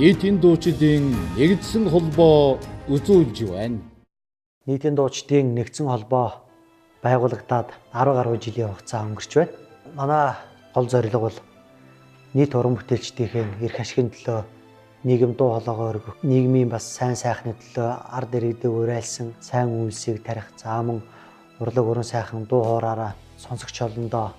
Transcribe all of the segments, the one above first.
нийтийн дуучдын нэгдсэн холбоо үзүүлж байна. Нийтийн дуучдын нэгдсэн холбоо байгуулагдаад 10 гаруй жилийн хугацаа өнгөрч байна. Манай гол зорилго бол нийт уран бүтээлчдийн эрх ашигын төлөө нийгэм дуу хоолойгоо өргөх, нийгмийн бас сайн сайхны төлөө ард иргэдэд уриалсан сайн үйлсийг тарих, зааман урлаг уран сайхан дуу хоораараа сонсогч олондоо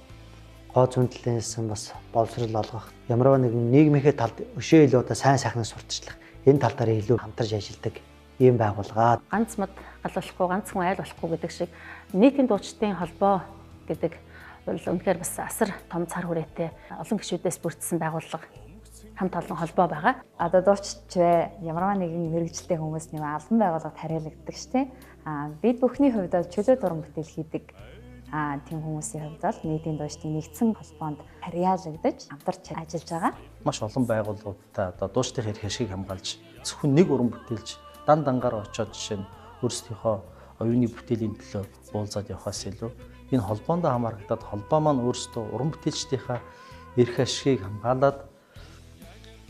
гоо зүйнтлэнээс бас боловсрол олгох, ямар нэгэн нийгмийнхээ талд өшөө илүү одоо сайн сайхныг сурталчлах энэ тал дээр илүү хамтарч ажилладаг ийм байгууллага. Ганц мод гал болохгүй, ганц хүн айл болохгүй гэдэг шиг нийтийн дуучдын холбоо гэдэг бол үнэхээр бас асар том цар хүрээтэй олон гишүүдээс бүрдсэн байгууллага, хамт олон холбоо байгаа. Одоо дуучч вэ, ямар нэгэн мэрэгжлийн хүмүүс нэм албан байгууллагад хариалагддаг шүү дээ. Бид бүхний хувьд бол чөлөөт уран бүтээл хийдэг тийм хүмүүсийн хувьд бол нийтийн дуучдын нэгдсэн холбоонд харьяалагдаж хамтарч ажиллаж байгаа. Маш олон байгууллагуудтай одоо дуучдын эрх ашиг хамгаалж зөвхөн нэг уран бүтээлч дан дангаар очиод жишээ нь өөрсдийнхөө оюуны бүтээлийн төлөө уулзаад явахаас илүү энэ холбоонд хамаарагдаад холбоо маань өөрсдөө уран бүтээлчдийнхээ эрх ашигыг хамгаалаад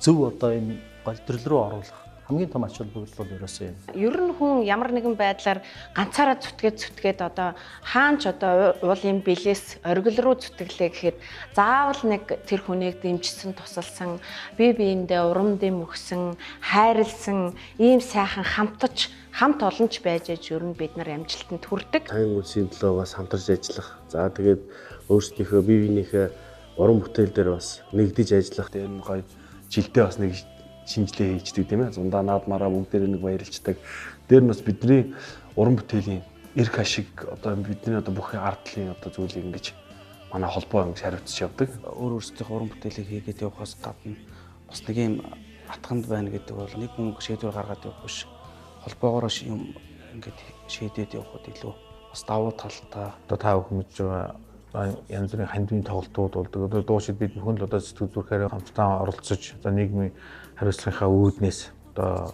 зөв одоо энэ голдрол руу оруулах хамгийн том ач холбогдол бол ерөөсөө юм. Ер нь хүн ямар нэгэн байдлаар ганцаараа зүтгээд одоо хаанч одоо уулын бэлээс оргил руу зүтгэлээ гэхэд заавал нэг тэр хүнийг дэмжсэн, тусалсан, бие биендээ урам дэм өгсөн, хайрлсан, ийм сайхан хамт олонч байж ер нь бид нар амжилтанд хүрдэг. Сайн үйлсийн төлөө бас хамтарч ажиллах. За тэгээд өөрсдийнхөө бие биенийхээ уран бүтээл дээр бас нэгдэж ажиллах. Тэр нь гоё жилдээ бас нэг шинжилгээ хийждэг тийм ээ. Зундаа наадмаараа бүгд дээр нэг баярлцдаг. Дээр нь бас бидний уран бүтээлийн эрх ашиг одоо бидний одоо бүх ард талын одоо зүйлийг ингэж манай холбоо ингэж хариуцж явдаг. Өөрсдийнхөө уран бүтээлийг хийгээд явахаас гадна бас нэг юм атганд байна гэдэг бол нэг хүн шийдвэр гаргаад явах биш. Холбоогоор юм ингэж шийдээд явхад илүү бас давуу талтай. Одоо та бүхэн мэдж байгаа янз бүрийн хандивын тоглолтууд болдог. Одоо дуучид бид бүхэн л одоо сэтгэл зүрхээр хамтдаа оролцож одоо нийгмийн хариуцлагынхаа үүднээс одоо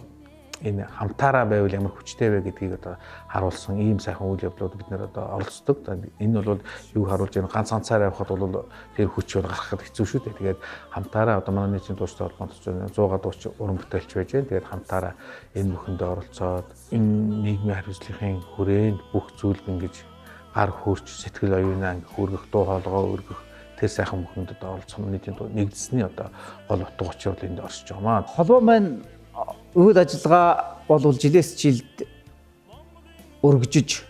энэ хамтаараа байвал ямар хүчтэй вэ гэдгийг одоо харуулсан ийм сайхан үйл явдлууд бид нэр одоо оролцдог. Энэ бол юу харуулж байгаа ганцаараа явхад бол тэр хүч бол гаргахад хэцүү шүү дээ. Тэгээд хамтаараа одоо манай нийтийн дуучид холбоонд 100 дууч уран бүтээлч байж байна. Тэгээд хамтаараа энэ бүхэндээ оролцоод энэ нийгмийн хариуцлагын хүрээнд бүх зүйл ингэж гар хөрч сэтгэл оюунаа хүргэх, дуу хоолойгоо өргөх тэр сайхан бүхэнд одоо оролцох нийтийн нэгдсэний одоо гол утга учир бол энд оршиж байгаа маа. Холбоо маань үйл ажиллагаа бол жилээс жилд өргөжж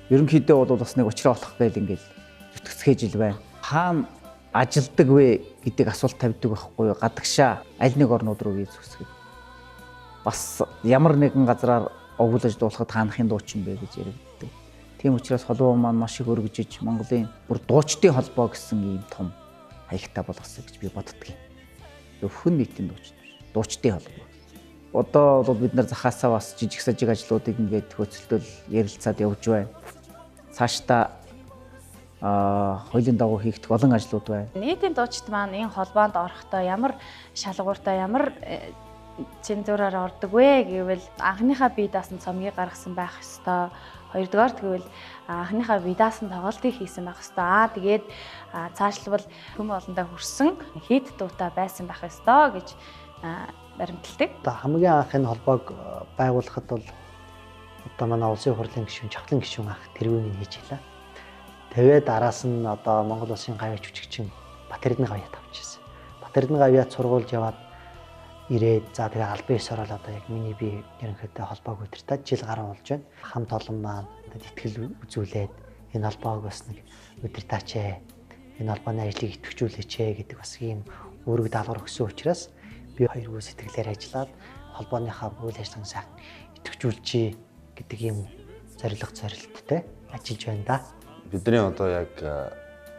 ерөнхийдөө бол бас нэг учраа болох байл ингээл зүтгэцгээ жил байна. Хаана ажилдаг вэ гэдэг асуулт тавьдаг байхгүй юу? Гадагшаа аль нэг орнууд руу виз үсгээд бас ямар нэгэн газараар овуулж дуулахад хаанахын дуучин бэ гэж яригддаг. Тийм учраас холбоо маань маш их өргөжж Монголын бүр дуучдын холбоо гэсэн ийм том хаягтай болгосон гэж би боддог юм. Зөвхөн нийтийн дуучид биш. Дуучдын холбоо. Одоо бол бид нар захаасаа бас жижиг сажиг ажлуудыг ингээд хөөцөлтөл ярилцаад явж байна. Цаашдаа хуулийн дагуу хийгдэх олон ажлууд байна. Нийтийн дуучид маань энэ холбоонд орохдоо ямар шалгууртай, ямар цензураар ордог вэ гэвэл анхныхаа бие даасан цомгийг гаргасан байх ёстой. Хоёрдугаар тэгвэл анхныхаа бие даасан тоглолтыг хийсэн байх ёстой. Тэгээд цаашлбал хүм олондоо хүрсэн хийд дуутай байсан байх ёстой гэж баримталдаг. Одоо хамгийн анх энэ холбоог байгуулахад бол одоо манай улсын хурлын гишүүн, чавлан гишүүн ах тэргүүнийг хийж хэлээ. Тэгээд араас нь одоо Монгол улсын гавьяач жүжигчин Бат Эрдэнэ гавьяат авчихсан. Бат Эрдэнэ гавьяат сургуулж яваад ирээд за тэгээ албан ёсоор л одоо яг миний би ерөнхийдөө холбоог удирдах жил гаруй болж байна. Хамт олон маань итгэл үзүүлээд энэ холбоог бас нэг удирдаач ээ. Энэ холбооны ажлыг идэвхжүүлээч ээ гэдэг бас ийм үүрэг даалгавар өгсөн учраас би хоёр гүн сэтгэлээр ажиллаад холбооныхаа үйл ажиллагааг сайхан идэвхжүүлчихье гэдэг ийм зорилттой ажиллаж байна да. Бидний одоо яг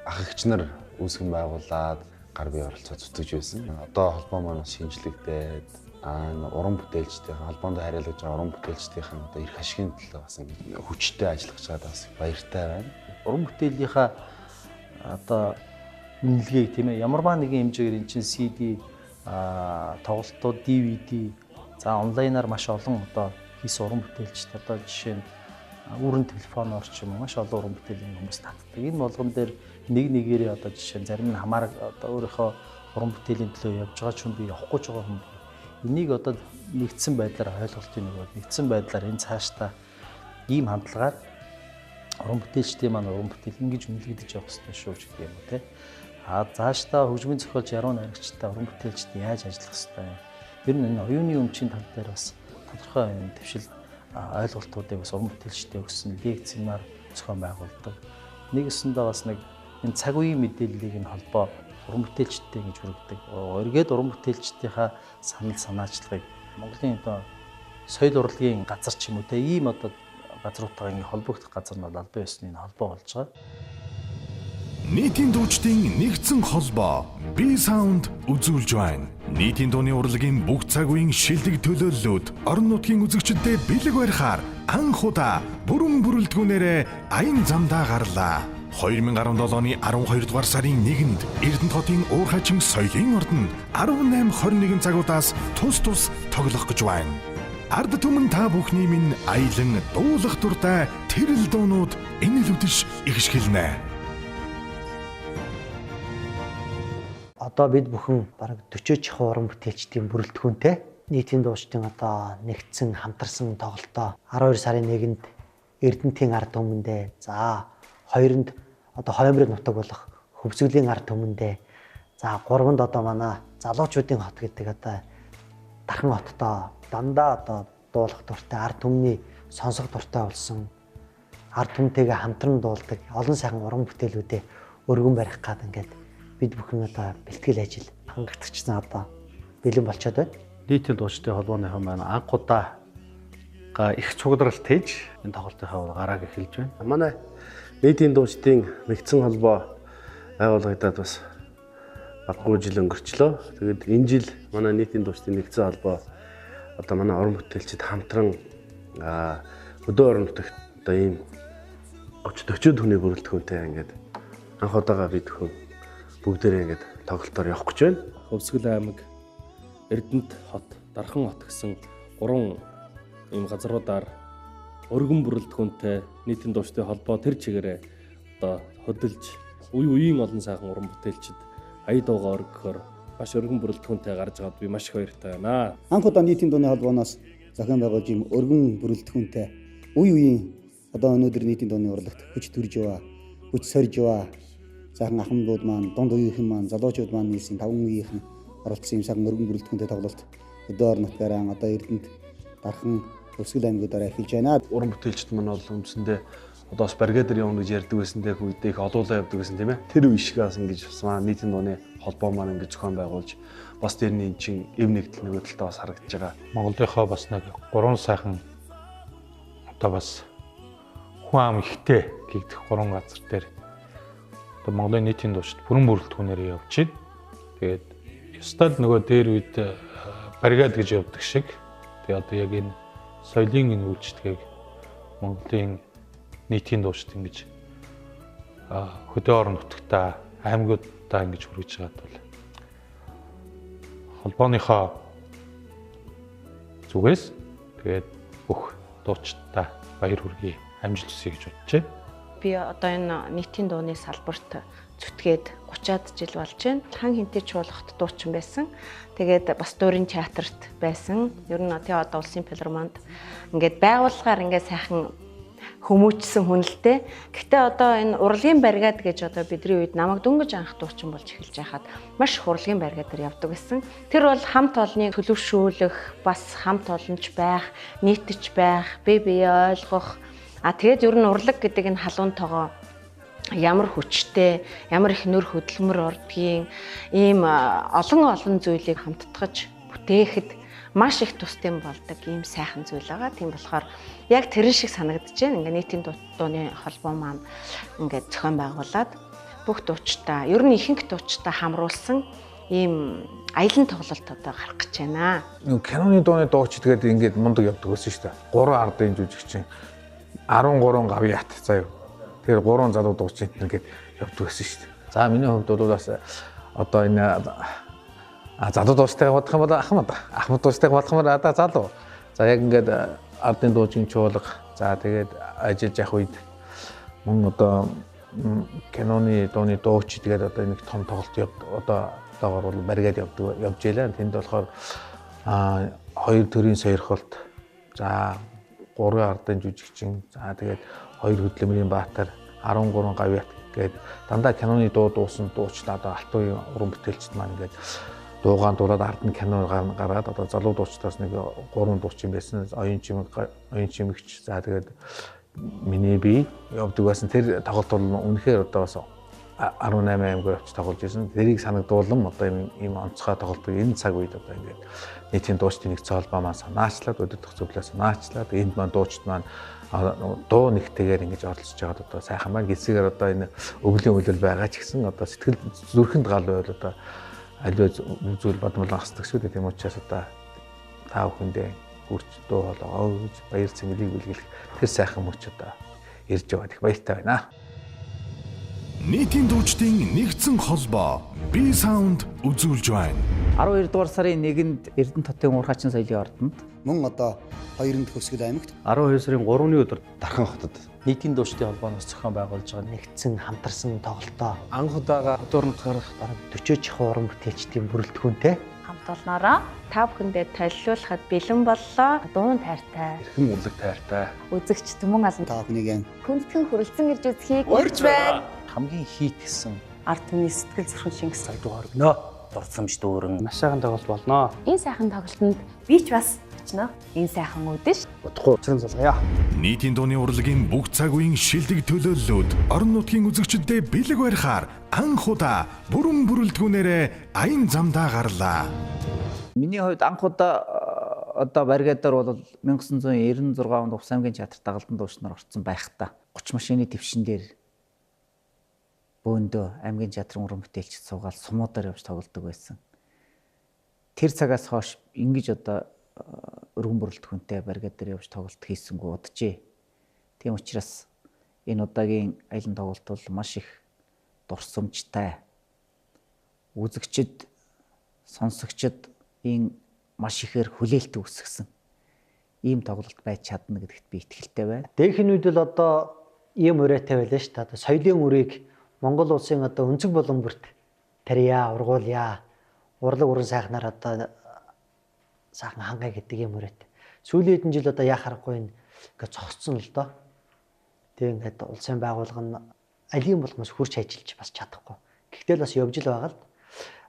ах эгч нар үүсгэн байгуулад гар бие оролцоо зүтгэж байсан. Одоо холбоо маань шинжлэгдээд уран бүтээлчдийн холбоонд харьяалж байгаа уран бүтээлчдийн одоо эрх ашигын төлөө бас хүчтэй ажиллаж байгаа бас баяртай байна. Уран бүтээлийнхаа одоо үнэлгээг тийм ээ ямар нэгэн хэмжээгээр эн чинь CD тоглолтууд, DVD за онлайнаар маш олон одоо хийсэн уран бүтээлчд одоо жишээ нь Үрэн телефоноор ч юм маш олон уран бүтээлийн хүмүүс татдаг. Энэ болгон дээр нэг нэгээрээ одоо жишээ нь зарим нь хамаараг одоо өөрийнхөө уран бүтээлийн төлөө явж байгаа ч хүн би явахгүй ч байгаа хүн энийг одоо нэгдсэн байдлаар ойлголтын нэг бол нэгдсэн байдлаар энэ цаашдаа ийм хандлагаар уран бүтээлчдийн маань уран бүтээл ингэж үнэлэгдэж явах хэрэгтэй шүү гэх юм уу те. Заашдаа хөгжмийн зохиолч яруу найрагчтай уран бүтээлчд яаж ажиллах хэрэгтэй вэ? Ер нь энэ оюуны өмчийн тал дээр бас тодорхой юм твшил ойлголтуудыг бас уран бүтээлчтэй өгсөн лекц семинар зохион байгуулдаг. Нэгэсэндээ бас нэг энэ цаг үеийн мэдээллийг нь холбоо уран бүтээлчтэй ингэж хүргэдэг. Эргээд уран бүтээлчдийнхаа санал санаачлагыг Монголын одоо соёл урлагийн газар ч юм уу те ийм одоо газруудтайгаа ингэ холбогдох газар нь бол албан ёсны холбоо болж байгаа. Нийтийн дуучдын нэгдсэн холбоо B-Sound үзүүлж байна. Нийтийн дууны урлагийн бүх цаг үеийн шилдэг төлөөллүүд орон нутгийн үзэгчдэд бэлэг барихаар анх удаа бүрэн бүрэлдэхүүнээрээ аян замдаа гарлаа. 2017 оны 12 дугаар сарын 1-нд Эрдэнэт хотын Уурхайчин соёлын ордонд 18-21 цагуудаас тус тоглох гэж байна. Ард түмэн та бүхний минь аялан дуулах дуртай тэрэл дуунууд энэ л үдэш ихшгэлнэ. Одоо бид бүхэн бараг 40 уран бүтээлчдийн бүрэлдэхүүнтэй нийтийн дуучдын одоо нэгдсэн хамтарсан тоглолтоо 12 сарын 1-нд Эрдэнэтийн ард түмэндээ за 2-нд одоо Хоймрын нутаг болох Хөвсгөлийн ард түмэндээ за 3-нд одоо манай залуучуудын хот гэдэг одоо Дархан хоттой дандаа одоо дуулах дуртай ард түмний сонсох дуртай болсон ард түмтэйгээ хамтран дуулдаг олон сайхан уран бүтээлүүдэд өргөн барих гад ингээд бид бүхэн одоо бэлтгэл ажил хангагдчихсан одоо бэлэн болчиход байна. Нийтийн дуучдын холбооныхаа маань анх удаага их цугдралт хийж энэ тоглолтынхаа гарааг эхэлж байна. Манай нийтийн дуучдын нэгдсэн холбоо байгуулагдаад бас баггүй жил өнгөрчлөө. Тэгээд энэ жил манай нийтийн дуучдын нэгдсэн холбоо одоо манай уран бүтээлчид хамтран өдөө орон нутагт одоо ийм 30-40 хүний бүрэлдэхүүнтэй ингээд анх удаага бид бүхэн бүгдээрээ ингээд тоглолтоор явах гэж байна. Хөвсгөл аймаг, Эрдэнэт хот, Дархан хот гэсэн 3 ийм газруудаар өргөн бүрэлдэхүүнтэй нийтийн дуучдын холбоо тэр чигээрээ одоо хөдөлж үеийн олон сайхан уран бүтээлчид ая дуугаа өргөхөөр маш өргөн бүрэлдэхүүнтэй гарч байгаад би маш их баяртай байна. Анх удаа нийтийн дууны холбооноос зохион байгуулж ийм өргөн бүрэлдэхүүнтэй үеийн одоо өнөөдөр нийтийн дууны урлагт хүч төрж яваа, хүч сорж яваа сайхан ахмадууд маань, дунд үеийнхэн маань, залуучууд маань нийлсэн 5 үеийнхэн оролцсон юм сайхан өргөн бүрэлдэхүүнтэй тоглолт өдөө орон нутгаараа одоо Эрдэнэт, Дархан, Хөвсгөл аймагуудаараа эхэлж байна. Уран бүтээлчд маань бол үндсэндээ одоо бас баргаа дээр явна гэж ярьдаг байсан те хүйдээ их олуулаа явдаг байсан тийм ээ. Тэр үе шиг бас ингэж бас маань нийтийн дууны холбоо маань ингэж зохион байгуулж бас тэрний эн чин эв нэгдэл нөгөө талдаа бас харагдаж байгаа. Монголынхоо бас нэг 3 сайхан одоо бас хүн ам ихтэй гэгдэх 3 газар дээр одоо Монголын нийтийн дуучид бүрэн бүрэлдэхүүнээр явж байна. Тэгээд ёстой л нөгөө дээр үед баригад гэж явдаг шиг. Тэгээд одоо яг энэ соёлын энэ үйлчлэгийг Монголын нийтийн дуучид ингэж хөдөө орон нутагтаа аймагуудаа ингэж хүргэж байгаад бол холбооныхоо зүгээс тэгээд бүх дуучидтай баяр хүргэе, амжилт хүсье гэж бодож байна. Би одоо энэ нийтийн дууны салбарт зүтгээд 30-аад жил болж байна. Хан хинтэй чуулгахт дуучин байсан. Тэгээд бас дуурин театрт байсан. Ер нь одоо улсын филармонд ингээд байгууллагаар ингээд сайхан хүмүүжсэн хүн л дээ. Гэхдээ одоо энэ урлагийн баригад гэж одоо бидний үед намайг дөнгөж анх дуучин болж эхэлж байхад маш их урлагийн баригад дээр явдаг байсан. Тэр бол хамт олныг төлөвшүүлэх, бас хамт олонч байх, нийтж байх, бие биеэ ойлгох. Тэгээд ер нь урлаг гэдэг энэ халуун тоогоо ямар хүчтэй, ямар их нөр хөдөлмөр ордгийн ийм олон зүйлийг хамтдагч бүтээхэд маш их тустай болдог ийм сайхан зүйл байгаа. Тийм болохоор яг тэрэн шиг санагдаж байна. Ингээ нийтийн дууны холбоо маань ингээ зохион байгуулад бүх дуучтай, ер нь ихэнх дуучтай хамруулсан ийм аялан тоглолт одоо гарах гэж байна. Киноны дууны дууч тэгээд ингээд мундаг явдаг байсан шүү дээ. 3 ардын жүжигчин 13 гавьяат заяа. Тэгэхээр 3 залуу дуучин ингээд явдаг байсан шүү дээ. За миний хувьд бол бас одоо энэ залуу дуучтайгаа бодох юм бол ахмад дуучтайгаа бодох юм бол одоо залуу. За яг ингээд ардын дуучийн чуулга. За тэгээд ажиллаж явах үед мөн одоо киноны дууны дууч тэгээд одоо нэг том тоглолт одоо одоогоор бол баригад явж ялаа. Тэнд болохоор 2 төрлийн сойрхолт, за 3 ардын жүжигчин, за тэгээд 2 хөдөлмөрийн баатар, 13 гавьяат гээд дандаа киноны дуу дуусан дуучлаа одоо алт үеийн уран бүтээлчд маань ингээд дуугаан дуулаад ард нь кино гаргаад одоо залуу дуучдаас нэг 3 дуучин байсан. Оюун чимэгч, за тэгээд миний бие явдаг байсан. Тэр тоглолт бол үнэхээр одоо бас 18 аймгаар авч тоглож ирсэн. Тэрийг санагдуулам одоо ийм онцгой тоглолт энэ цаг үед одоо ингээд нийтийн дуучдын нэгдсэн холбоо маань санаачлаад өдөртөх зөвлөөс санаачлаад энд маань дуучид маань дуу нэгтэйгээр ингэж оролцож байгаад одоо сайхан байна. Гэсгээр одоо энэ өвлийн үйлэл байгаа ч гэсэн одоо сэтгэл зүрхэнд гал байвал одоо аливаа зүйл бодмол хасдаг шүү дээ. Тийм учраас одоо та бүхэндээ хүрч дуу хоолой өгж баяр цэнгэлийг үлгэх тэр сайхан мөч одоо ирж яваад их баяртай байна. Нийтийн дуучдын нэгдсэн холбоо B-Sound үзүүлж байна. 12 дугаар сарын 1-нд Эрдэнэ хотын Уурхаачин соёлын ордонд Мөн одоо 2-нд Хөсгөл аймагт 12 сарын 3-ны өдөр Дархан хотод нийтийн дуучдын холбооноос зохион байгуулж байгаа нэгдсэн хамтарсан тоглолтоо Анх удаага дурнууд гарах бараг 40 чихэн уран бүтээлчдийн бүрэлдэхүүнтэй Хамт олноороо Та бүхэндээ толилуулахад бэлэн боллоо. Дуун тайртай. эрхэм урлаг тайртай. үзэгч түмэн алан та бүхнийг хүндхэн хүрэлцэн ирж үзхийг Урьж байна. хамгийн хийт гэсэн Ард түмний сэтгэл зүрхэн шингэс сайдуу оргино. Дурсамж дүүрэн маш сайхан тоглолт болно. энэ сайхан тоглолтод би ч бас очно. Энэ сайхан үдэш. Утгагүй Учрын залгая. Нийтийн дууны урлагийн бүх цаг үеийн шилдэг төлөөллүүд орон нутгийн үзэгчдэд бэлэг барихаар анх удаа бүрэн бүрэлдэхүүнээрээ аян замдаа гарлаа. Миний хувьд анх удаа одоо баригадаар бол 1996 онд Увс аймгийн театрт дагалдан дуучнаар орсон байхдаа 30 машины твшин дээр бөөндөө аймгийн театрын уран бүтээлчд суугаад сумуудаар явж тоглодог байсан. Тэр цагаас хойш ингэж одоо өргөн бүрэлдэхүүнтэй баригадаар явж тоглолт хийсэнгүү уджээ. Тийм учраас энэ удаагийн аялан тоглолт бол маш их дурсамжтай. Үзэгчд, сонсогчд энэ маш ихээр хүлээлт үүсгэсэн ийм тоглолт байж чадна гэдэгт би итгэлтэй байна. Дээхэн үед л одоо ийм урайтай байлаа шүү дээ. Одоо соёлын үрийг Монгол улсын одоо өнцөг болон бүрт тарья, ургуулъя. Урлаг уран сайхнаар одоо сайхан хангай гэдэг юм урайтай. Сүүлийн хэдэн жил одоо яа харахгүй ингээд зогссон л доо. Тэг ингээд улсын байгууллага нь алийн болгоноос хурж ажиллаж бас чадахгүй. Гэхдээ л бас явж л байгаа л.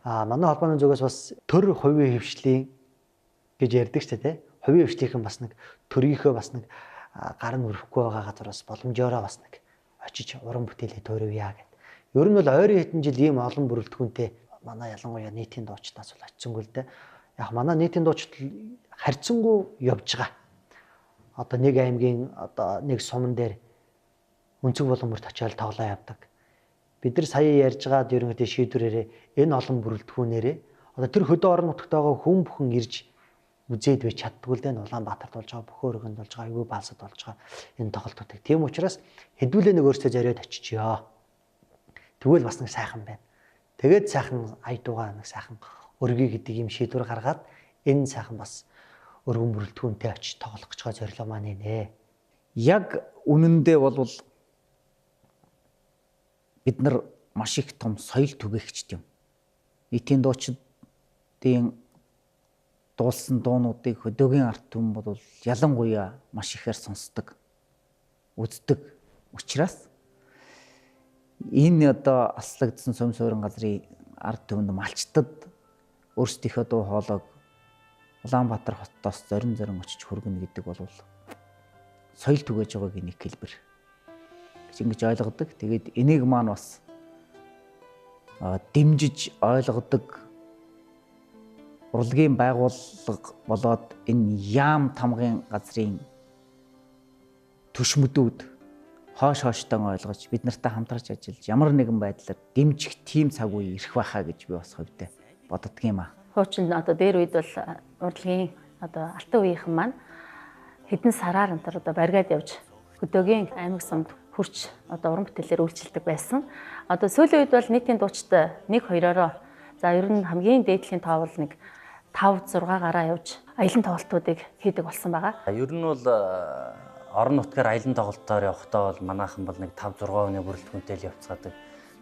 Манай холбооны зүгээс бас төр хувийн хвшлийн гэж ярьдаг ч тийм. Хувийн хвшлийнхэн бас нэг төрийнхөө бас нэг гар нь өрөхгүй байгаа газараас боломжоор бас нэг очиж уран бүтээлээ төрөвья гэдэг. Ер нь бол ойрын хэдэн жил ийм олон бүрэлдэхүүнтэй манай ялангуяа нийтийн дуучдаас бол очисонгүй л дээ. Яг манай нийтийн дуучид харьцангуй явж байгаа. Одоо нэг аймгийн одоо нэг суман дээр өнцөг болон бүрт очиод тоглоо явдаг. Бид нар сая ярьж байгаад ерөнхийдөө шийдвэрээрээ энэ олон бүрэлдэхүүнээрээ одоо тэр хөдөө орон нутагт байгаа хүн бүхэн ирж үзээд байж чаддгүй л дээ. Улаанбаатарт болж байгаа, Бөхөө өргөнд болж байгаа, Аюу Баасад болж байгаа энэ тоглолтуудыг. Тийм учраас хэдүүлээ нэг өөрсдөө зориод очичё. Тэгвэл бас нэг сайхан байна. Тэгээд сайхан айдуугаа нэг сайхан өргөе гэдэг юм шийдвэр гаргаад энэ сайхан бас өргөн бүрэлдэхүүнтэй очиж тоглох гэж байгаа зорилго маань нэ. Яг үнэндээ бол бид нар маш их том соёл түгээгчд юм. Нийтийн дуучдын дуулсан дуунуудыг хөдөөгийн ард түмэн бол ялангуяа маш ихээр сонсдог, үздэг учраас энэ одоо аслагдсан сум суурин газрын ард түмэнд малчтад өөрсдийнхөө дуу хоолойг Улаанбаатар хотоос зорин очиж хүргэнэ гэдэг бол соёл түгээж байгаагийн нэг хэлбэр гэж ингэж ойлгодог. Тэгээд энийг маань бас дэмжиж ойлгодог урлагийн байгууллага болоод энэ яам тамгын газрын түшмөдүүд хойштон ойлгож бид нартай хамтарч ажиллаж ямар нэгэн байдлаар дэмжих тийм цаг үе ирэх байхаа гэж би бас хувьдаа боддог юм аа. Хуучин одоо дээр үед бол урлагийн одоо алтан үеийнхэн маань хэдэн сараар энэ одоо баригад явж хөдөөгийн аймаг сумд хурч одоо уран бүтээлээр үйлчилдэг байсан. Одоо сүүлийн үед бол нийтийн дуучид 1-2-ороо за ер нь хамгийн дээдлийн тоовол нэг 5-6 гараа явж аялан тоглолтуудыг хийдэг болсон байгаа. Ер нь бол орон нутгаар аялан тоглолтоор явахдаа бол манайхан бол нэг 5-6 хүний бүрэлдэхүүнтэй л явцгаадаг.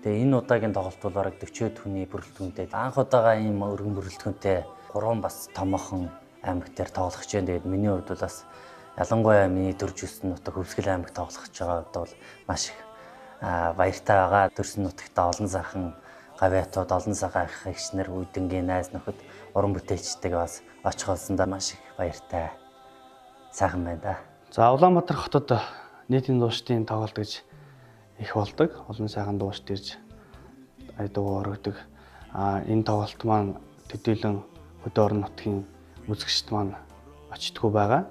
Тэгээ энэ удаагийн тоглолт бол бараг 40 хүний бүрэлдэхүүнтэй. Анх удаага ийм өргөн бүрэлдэхүүнтэй 3 бас томоохон аймаг дээр тоглох гэж байна. Тэгээд миний хувьд бол бас ялангуяа миний төрж өссөн нутаг Хөвсгөл аймагт тоглох гэж байгаа хувьд бол маш их баяртай байгаа. Төрсөн нутагтаа олон сайхан гавьяатууд, олон сайхан ах эгчнэр, үдэнгийн найз нөхөд, уран бүтээлчтэйгээ бас очих болсондоо маш их баяртай. Сайхан байна да. За Улаанбаатар хотод нийтийн дуушдын тоглолт гэж их болдог. Олон сайхан дуушд ирж айдуу орогдог. Энэ тоглолт маань төдийлөн хөдөө орон нутгийн үзэгчд маань очтгүй байгаа.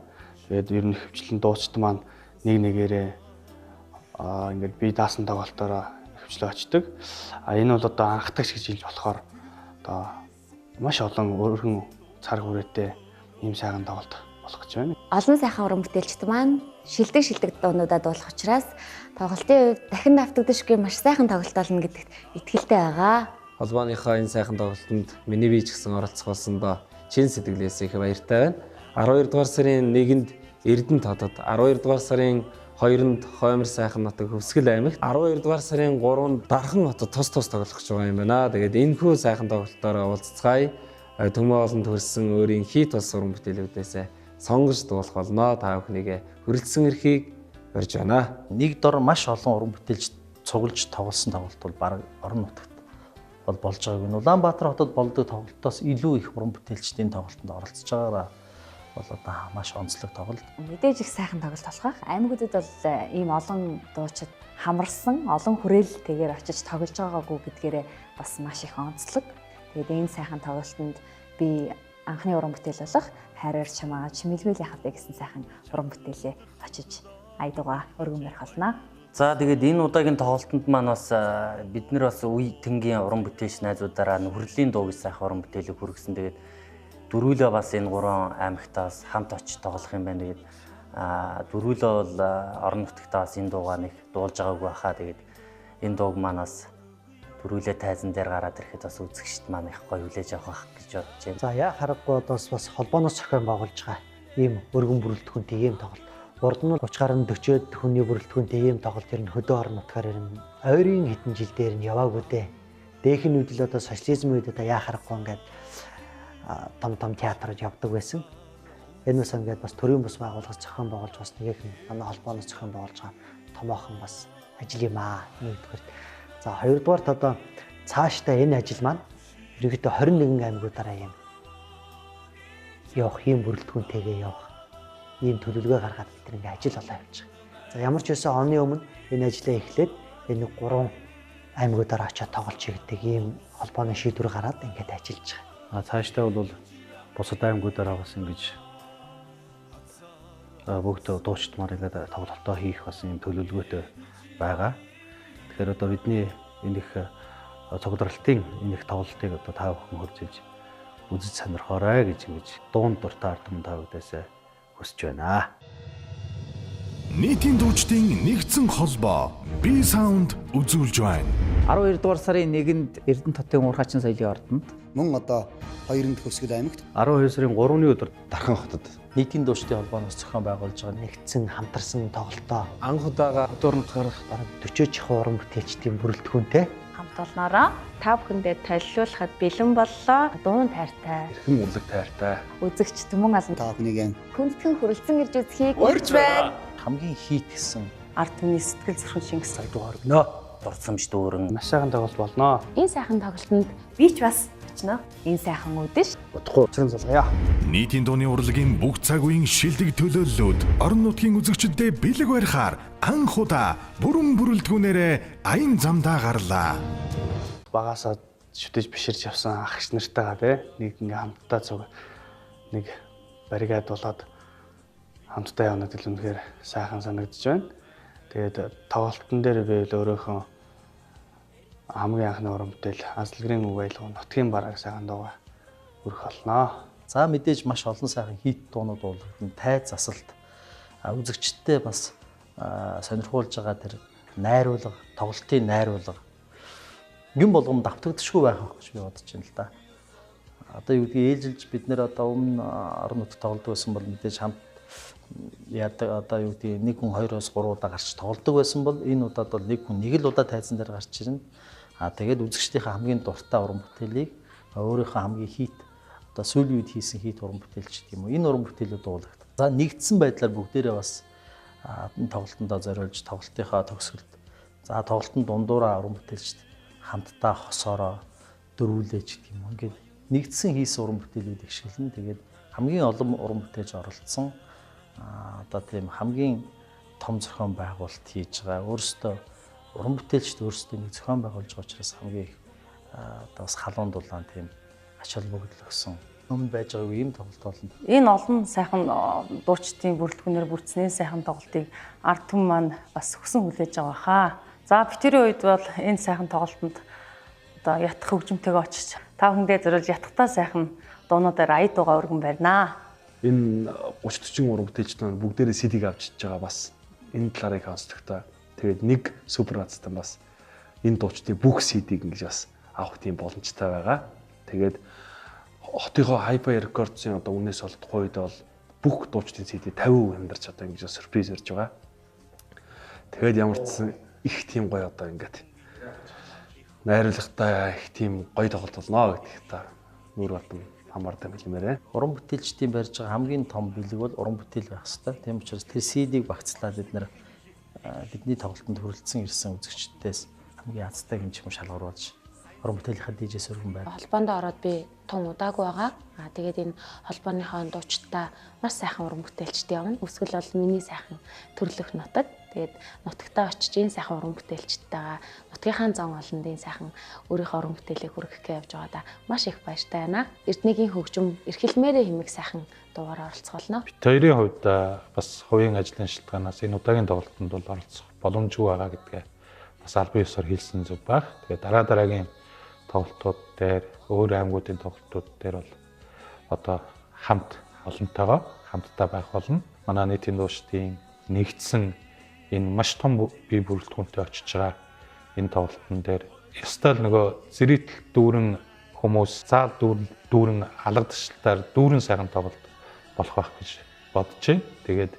Тэгээд ер нь хөвчлэн дуучид маань нэг нэгээрээ ингээд бие даасан тоглолтоор хөвчлөө очдог. Энэ бол одоо анхдагч гэж хэлж болохоор одоо маш олон өргөн цар хүрээтэй ийм сайхан тоглолт болох гэж байна. Олон сайхан уран бүтээлчд маань шилдэг дуунуудад болох учраас тоглолтын үед дахин давтагдашгүй маш сайхан тоглолт болно гэдэгт итгэлтэй байгаа. Холбооныхоо энэ сайхан тоглолтод миний бие ч гэсэн оролцох болсондоо чин сэтгэлээс их баяртай байна. 12 дугаар сарын 1-нд Эрдэнэт хотод, 12 дугаар сарын 2-нд Хоймор сайхан нутаг Хөвсгөл аймагт, 12 дугаар сарын 3-нд Дархан хотод тус тоглох гэж байгаа юм байна. Тэгээд энэ хүү сайхан тоглолтоор уулзцгаая. Төмөө олонд хүрсэн өөрийн хийт бас уран бүтээлүүдээс сонгож дуулах болно. Та бүхнийг хүрэлцсэн эрхийг барьж байна. Нэг дор маш олон уран бүтээлч цуглаж тоглосон тоглолт бол бараг орон нутагт бол болж байгааг нь. Улаанбаатар хотод болдог тоглолтоос илүү их уран бүтээлчдийн тоглолтод оролцож байгаараа бол одоо маш онцлог тоглолт. Мэдээж их сайхан тоглолт болох. Аймагуудад бол ийм олон дуучид хамарсан, олон хүрээлэлтэйгээр очиж тоглож байгаагүй гэдгээрээ бас маш их онцлог. Тэгээд энэ сайхан тоглолтод би анхны уран бүтээл болох Хайраар чамаа чимэлгүй яхавтай гэсэн сайхан уран бүтээлээ очиж айдууга өргөн барих болно. За тэгээд энэ удаагийн тоглолтод маань бас бид нар бас үе тэнгийн уран бүтээлч найзуудаараа нөхрөлийн дуу гэж сайхан уран бүтээлийг хүргэсэн. Тэгээд дөрвөлөө бас энэ гурван аймагтаас хамт очиж тоглох юм байна. Тэгээд дөрвөлөө бол орон нутгатаа бас энэ дуугаа нэг дуулж байгаагүй хаа. Тэгээд энэ дууг маань бас дөрвөлөө тайзан дээр гараад ирэхэд бас үзэгчд маань их гоё хүлээж авах гэж бодож байна. За яа харахгүй бас холбооноос зохион байгуулж байгаа ийм өргөн бүрэлдэхүүнтэй ийм тоглолт. Урд нь 30 гаруй 40-од хүний бүрэлдэхүүнтэй ийм тоглолт ер нь хөдөө орон нутгаар ер нь ойрын хэдэн жил дээр нь яваагүй дээ. Дээхэн үед л одоо социализм үед одоо яа харахгүй ингээд том театрууд явдаг байсан. Энэ бас ингээд бас төрийн бас байгууллага зохион байгуулж бас нэг их манай холбооноос зохион байгуулж байгаа томоохон бас ажил юм аа. Нэгдүгээр. За хоёрдугаарт одоо цаашдаа энэ ажил маань ерөнхийдөө 21 аймагуудаараа юм явах, ийм бүрэлдэхүүнтэйгээ явах, ийм төлөвлөгөө гаргаад бид ингээ ажил олоо явж байгаа. За ямар ч байсан оны өмнө энэ ажлаа эхлээд энэ 3 аймагуудаараа очиод тоглож игдэг ийм холбооны шийдвэр гараад ингээд ажиллаж байгаа. Цаашдаа бол бусад аймагуудаараа бас ингэж бүгд дуучдмаар ингээд тоглолтоо хийх бас юм төлөвлөгөөтэй байгаа. Тэгэхээр одоо бидний энэ их цогцлолтын энэ их тоглолтыг одоо та бүхэн хөржүүлж үзэж сонирхоорой гэж ингэж дуун дуртай ард түмэн та бүдээс хүсэж байна. Нийтийн дуучдын нэгдсэн холбоо B-Sound үзүүлж байна. 12 дугаар сарын 1-нд Эрдэнэт хотын Уурхаачин соёлын ордонд, мөн одоо 2-нд Хөвсгөл аймагт, 12 сарын 3-ны өдөр Дархан хотод нийтийн дуушдын холбооноос зохион байгуулж байгаа нэгдсэн хамтарсан тоглолтоо анх удаага хөдөө орон нутгаар бараг 40 чихэн уран бүтээлчдийн бүрэлдэхүүнтэй хамт олноороо та бүхэндээ толилуулахад бэлэн боллоо. Дуун тайртай, эрхэм урлаг тайртай, үзэгчд мөн олон та бүхнийг хүндхэн хүрэлцэн ирж үзхийг урьж байна. хамгийн хийт гэсэн Ард түмний сэтгэл зүрхэн шингэс сайдуу оргино. Дурсамж дүүрэн маш сайхан тоглолт болно. Энэ сайхан тоглолтод би ч бас очно. Энэ сайхан үдэш. Бодохгүй учрын залгая. Нийтийн дууны урлагийн бүх цаг үеийн шилдэг төлөөллүүд орон нутгийн үзэгчдэд бэлэг барихаар анх удаа бүрэн бүрэлдэхүүнээрээ аян замдаа гарлаа. Багасаа шүтэж биширч явсан ах ш нартайгаа те нэг ингээм хамтдаа цуг нэг баррикад болоод хамтдаа явнад л үнэхээр сайхан санагдаж байна. Тэгээд тоглолтын дээр би өөрөөхөө хамгийн анхны уран бүтээл Азлгэрийн үг байлгаа нутгийн бараг сайхан дууга өрөх болно. За мэдээж маш олон сайхан хийт дуунууд болгоно. Тайз засалт үзэгчдтэй бас сонирхуулж байгаа тэр найруулга, тоглолтын найруулга юм болгоом давтагдчихгүй байх гэж би бодож байна л да. Одоо юу гэдгийг ээлжилж бид нэр одоо өмнө орон нутгад тоглодог байсан бол мэдээж хамт яадаг одоо юу гэдгийг нэг хүн 2-3 удаа гарч тоглодог байсан бол энэ удаад бол нэг хүн нэг л удаа тайзан дээр гарч ирнэ. Тэгээд үзэгчдийн хамгийн дуртай уран бүтээлийг өөрийнхөө хамгийн хийт одоо сүүлийн үед хийсэн хийт уран бүтээлч гэх юм уу. Энэ уран бүтээлүүд дуулагдав. За нэгдсэн байдлаар бүгдээрээ бас тоглолтондоо зориулж тоглолтынхаа төгсгөлд за тоглолтын дундуураа уран бүтээлчд хамтдаа хосоороо дөрвүүлээж гэх юм. Ингээд нэгдсэн хийсэн уран бүтээлүүд их шилэн. Тэгээд хамгийн олон уран бүтээлч оролцсон одоо тийм хамгийн том зохион байгуулалт хийж байгаа. Өөрөөсөө уран бүтээлчд өөрсдөө нэг зохион байгуулж байгаа учраас хамгийн их одоо бас халуун дулаан тийм ач холбогдол өгсөн юм байж байгаа юм тоглолт болно. Энэ олон сайхан дуучдын бүрэлдэхүүнээр бүрдсэн сайхан тоглолтыг ард түмэн маань бас өгсөн хүлээж байгаа хаа. За битэрийн үед бол энэ сайхан тоглолтод одоо ятгах хөгжимтэйгээ очиж та бүхэндээ зориулж ятгахтаа сайхан дуунуудаар аяд байгаа өргөн барина. Энэ 30-40 уран бүтээлчд маань бүгдээрээ CD-г авчиж байгаа бас энэ талаарыг онцлогтой. Тэгээд нэг супер газтай бас энэ дуучдын бүх CD-г ингэж бас авах тийм боломжтой байгаа. Тэгээд хотынхоо Hi-Fi Records-ийн одоо үнээс бол тухайн үед бол бүх дуучдын CD 50% хямдарч одоо ингэж сюрприз ирж байгаа. Тэгээд ямар ч их тийм гоё одоо ингээд найруулгатай их тийм гоё тоглолт болно гэдэг та нүүр батан хамаардаг хэлмээрээ. Уран бүтээлчдийн барьж байгаа хамгийн том бэлэг бол уран бүтээл байх хэрэгтэй. Тийм учраас тэр CD-г багцлаад бидний тоглолтод хүрэлцэн ирсэн үзэгчдээс хамгийн азтай гэмч юм шалгаруулж уран бүтээлийнхаа дижээс өргөн байна. Холбоонд ороод би тун удаагүй байгаа. Тэгээд энэ холбооныхоо дуучдаа маш сайхан уран бүтээлчтэй явна. Өсгөл бол миний сайхан төрлөх нутаг. Тэгээд нутагтаа очиж энэ сайхан уран бүтээлчтэйгээ нутгийнхаа зан олонд энэ сайхан өөрийнхөө уран бүтээлийг хүргэх гэж явж байгаа да маш их баяртай байна. Эрдэнэгийн хөгжим эрхэлмээрээ хэмээх сайхан дуугаар оролцголно. Бид хоёрын хувьд бас хувийн ажлын шалтгаанаас энэ удаагийн тоглолтод бол оролцох боломжгүй байгаа гэдгээ бас албан ёсоор хэлсэн зүг баг. Тэгээд дараагийн тоглолтууд дээр өөр аймагуудын тоглолтууд дээр бол одоо хамт олонтойгоо хамтдаа байх болно. Манай нийтийн дуучдын нэгдсэн энэ маш том бие бүрэлдэхүүнтэй очиж байгаа энэ тоглолтын дээр ёстой л нөгөө зэрэгтэл дүүрэн хүмүүс заал дүүрэн алгадчлалтаар дүүрэн сайхан тоглолт болох байх гэж бодож байна. Тэгээд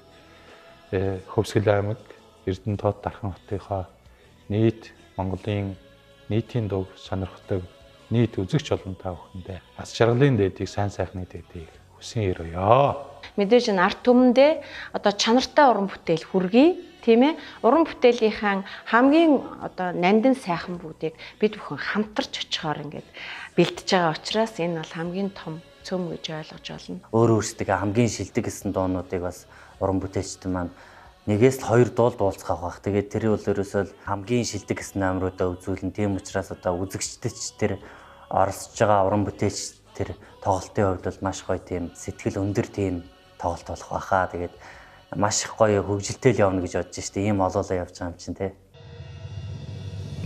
Хөвсгөл аймаг Эрдэнэт Дархан хотынхоо нийт Монголын нийтийн дуг сонирхдаг нийт үзэгч олон та бүхэндээ бас жаргалын дээдийг сайн сайхны дээдийг хүсэн өрөөё. Мэдээж энэ арт түмэндээ одоо чанартай уран бүтээл хүргэе. Тийм ээ. Уран бүтээлийнхаа хамгийн одоо нандин сайхан бүгдийг бид бүхэн хамтарч очихоор ингээд бэлтэж байгаа учраас энэ бол хамгийн том цөм гэж ойлгож байна. Өөрөөсөө хамгийн шилдэг гэсэн дуунуудыг бас уран бүтээлчд маань нэгээс л хоёр дуул дуулцгаах байх. Тэгээд тэр бол ерөөсөө хамгийн шилдэг гэсэн номеруудаа үзүүлэн. Тийм учраас одоо үзэгчдэд тэр оролцож байгаа уран бүтээлч тэр тоглолтын хувьд бол маш гоё тийм сэтгэл өндөр тийм тоглолт болох байхаа. Тэгээд маш их гоё хөгжилтэй л явна гэж бодож штэ. Ийм олоолаа явж байгаа юм чинь те.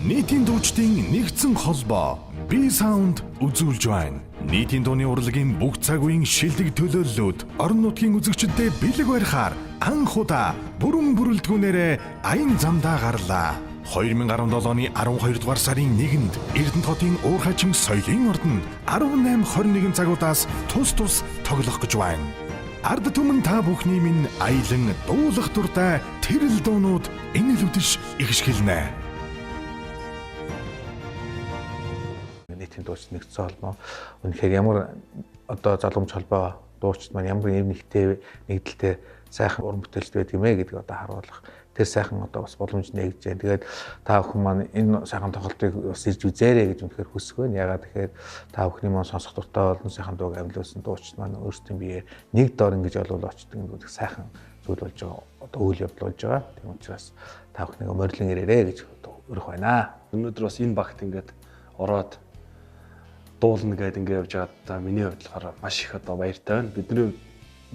Нийтийн дуучдын нэгдсэн холбоо B-Sound үзүүлж байна. Нийтийн дууны урлагийн бүх цаг үеийн шилдэг төлөөллүүд орон нутгийн үзэгчдэд бэлэг барихаар анх удаа бүрэн бүрэлдэхүүнээрээ аян замдаа гарлаа. 2017 оны 12 дугаар сарын 1-нд Эрдэнэт хотын Уурхайчин соёлын ордонд 18-21 цагуудаас тус тоглох гэж байна. Ард түмэн та бүхний минь аялан дуулах дуртай тэрэл дуунууд энэ л үдэш ихшгэлнэ. Нийтийн дуучид нэгдсэн холбоо үнэхээр ямар одоо залгамж холбоо дуучид маань ямар нэгдэлтэй сайхан уран бүтээлч байдаг юм гэдэг одоо харуулах тэр сайхан одоо бас боломж нэгж байна. Тэгээд та бүхэн маань энэ сайхан тоглолтыг бас ирж үзээрэй гэж үнэхээр хүсэх байна. Ягаад тэгэхээр та бүхний маань сонсох дуртай олон сайхан дууг амьлуулсан дуучид маань өөрсдийн биеэ нэг дор ингэж олвол очдөг гэдэг сайхан зүйл болж байгаа. Одоо үйл явдал болж байгаа. Тийм учраас та бүхнийг морилон ирээрэй гэж өрөх байна. Өнөөдөр бас энэ багт ингээд ороод дуулна гэдэг ингээд явж байгаа. Миний хувьд болохоор маш их одоо баяртай байна.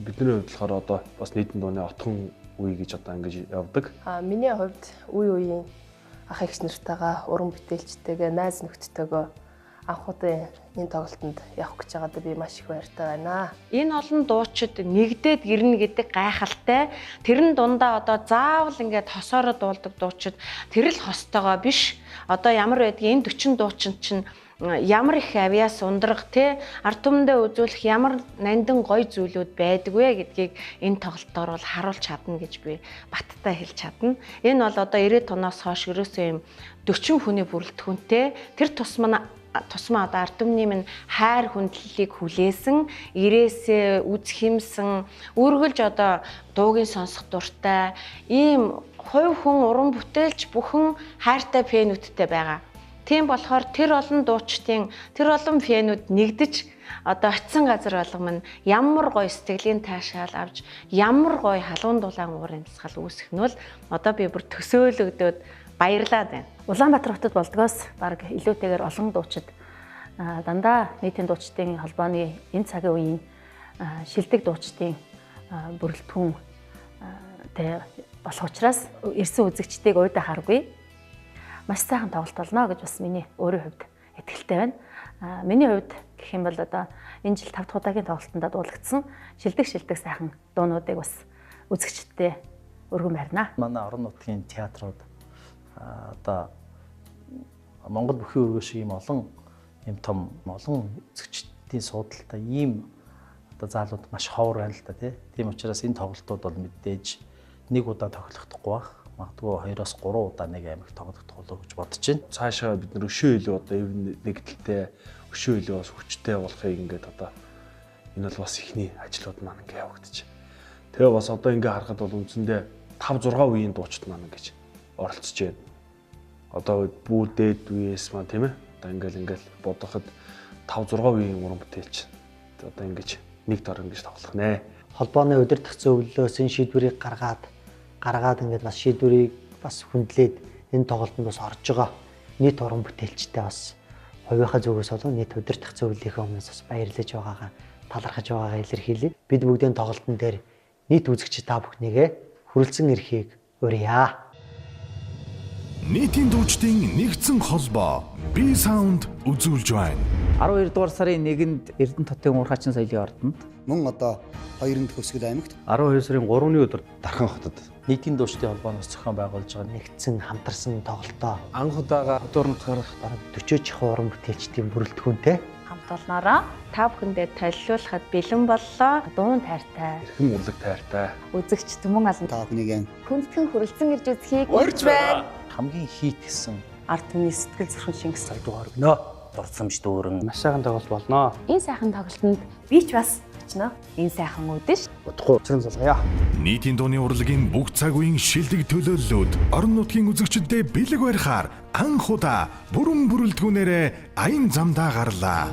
Бидний хувьд болохоор одоо бас нийтийн дууны отхон үе гэж одоо ингэж явдаг. Миний хувьд үеийн ах эгч нартайгаа уран бүтээлчтэйгээ найз нөхдөдтэйгээ анх удаа энэ тоглолтод явах гэж байгаадаа би маш их баяртай байна. Энэ олон дуучид нэгдээд гэрнэ гэдэг гайхалтай. Тэрэн дундаа одоо заавал ингээд хосоороо дуулдаг дуучид тэр л хостойгоо биш. Одоо ямар байдгийг энэ 40 дуучин чинь ямар их авиас ундрах те ард түмэндээ үзүүлэх ямар нандин гоё зүйлүүд байдаг вэ гэдгийг энэ тоглолтоор бол харуулж чадна гэж би баттай хэлж чадна. Энэ бол одоо 90 тоноос хойш ерөөсөө юм 40 хүний бүрэлдэхүүнтэй тэр тусмаа тусмаа одоо ард түмний минь хайр хүндлэлийг хүлээсэн, ирээсээ үзхимсэн, үргэлж одоо дуугийн сонсох дуртай ийм хувь хүн уран бүтээлч бүхэн хайртай фэнүүдтэй байгаа. Тийм болохоор тэр олон дуучдын тэр олон фэнүүд нэгдэж одоо очисон газар болгоно ямар гоё сэтгэлийн таашаал авч ямар гоё халуун дулаан уурын тасгал үүсэх нь бол одоо би бүр төсөөлөгдөөд баярлаад байна. Улаанбаатар хотод болдгоос баг илүүтэйгээр олон дуучид дандаа нийтийн дуучдын холбооны энэ цагийн үеийн шилдэг дуучдын бүрэлдэхүүн тэ болох учраас ирсэн үзэгчдийг уйдаа харгүй. Маш сайхан тоглолт болно гэж бас миний өөрийн хувьд итгэлтэй байна. Миний хувьд гэх юм бол одоо энэ жил 5 дахь удаагийн тоглолтод дуулагдсан шилдэг сайхан дуунуудыг бас үзэгчдэд өргөн барина. Манай орон нутгийн театрууд одоо Монгол бүхий өргөө шиг ийм олон ийм том олон үзэгчдийн суудалтай ийм одоо заалууд маш ховор байна л да тийм учраас энэ тоглолтууд бол мэдээж нэг удаа тоглохдохгүй байх. Магадгүй 2-3 удаа нэг аймаг тоглохдох болов гэж бодож байна. Цаашаа бид нэр өшөө илүү одоо нэгдэлтэй өшөө илүү бас хүчтэй болохыг ингээд одоо энэ бол бас ихний ажлууд маань ингээд явагдаж байна. Тэгээ бас одоо ингээд харахад бол үндсэндээ 5-6 үеийн дуучид маань ингэж оролцож байна. Одоо бүр дээд үеэс маань тийм ээ. Одоо ингээд бодоход 5-6 үеийн уран бүтээлч одоо ингэж нэг дор ингэж тоглох нэ. Холбооны удирдах зөвлөлөөс энэ шийдвэрийг гаргаад ингээд бас шийдвэрийг бас хүндлээд энэ тоглолтод бас орж байгаа нийт уран бүтээлчтэй бас хувийнхаа зүгээс болон нийт удирдах зөвлөлийнхөө өмнөөс бас баярлаж байгаагаа талархаж байгаагаа илэрхийлье. Бид бүгдийн тоглолтын дээр нийт үзэгч та бүхнийгээ хүрэлцэн ирэхийг урья. Нийтийн дуучдын нэгдсэн холбоо B-Sound үзүүлж байна. 12 дугаар сарын 1-нд Эрдэнэ хотын Уурхаачин соёлын ордонд мөн одоо 2-нд Хөсгөл аймагт 12 сарын 3-ны өдөр Дархан хотод нийтийн дуучдын холбооноос зохион байгуулж байгаа нэгдсэн хамтарсан тоглолтоо анх удаага дурнахаар бараг 40 чихэн уран бүтээлчдийн бүрэлдэхүүнтэй хамт олноороо та бүхэндээ толилуулахад бэлэн боллоо. Дуун тайртай, эрхэм урлаг тайртай. Үзэгч түмэн алан та бүхнийг хүндхэн хүрэлцэн ирж үзхийг урьж байна. Хамгийн хийт гэсэн ард түмний сэтгэл зүрхэн шингэж сайдуугаар өгнө. Дурсамж дүүрэн маш сайхан тоглолт болно. энэ сайхан тоглолтод би ч бас очно. Энэ сайхан үдэш. Удахгүй цэн залгая. Нийтийн дууны урлагийн бүх цаг үеийн шилдэг төлөөллүүд орон нутгийн үзэгчдэд бэлэг барихаар анх удаа бүрэн бүрэлдэхүүнээрээ аян замдаа гарлаа.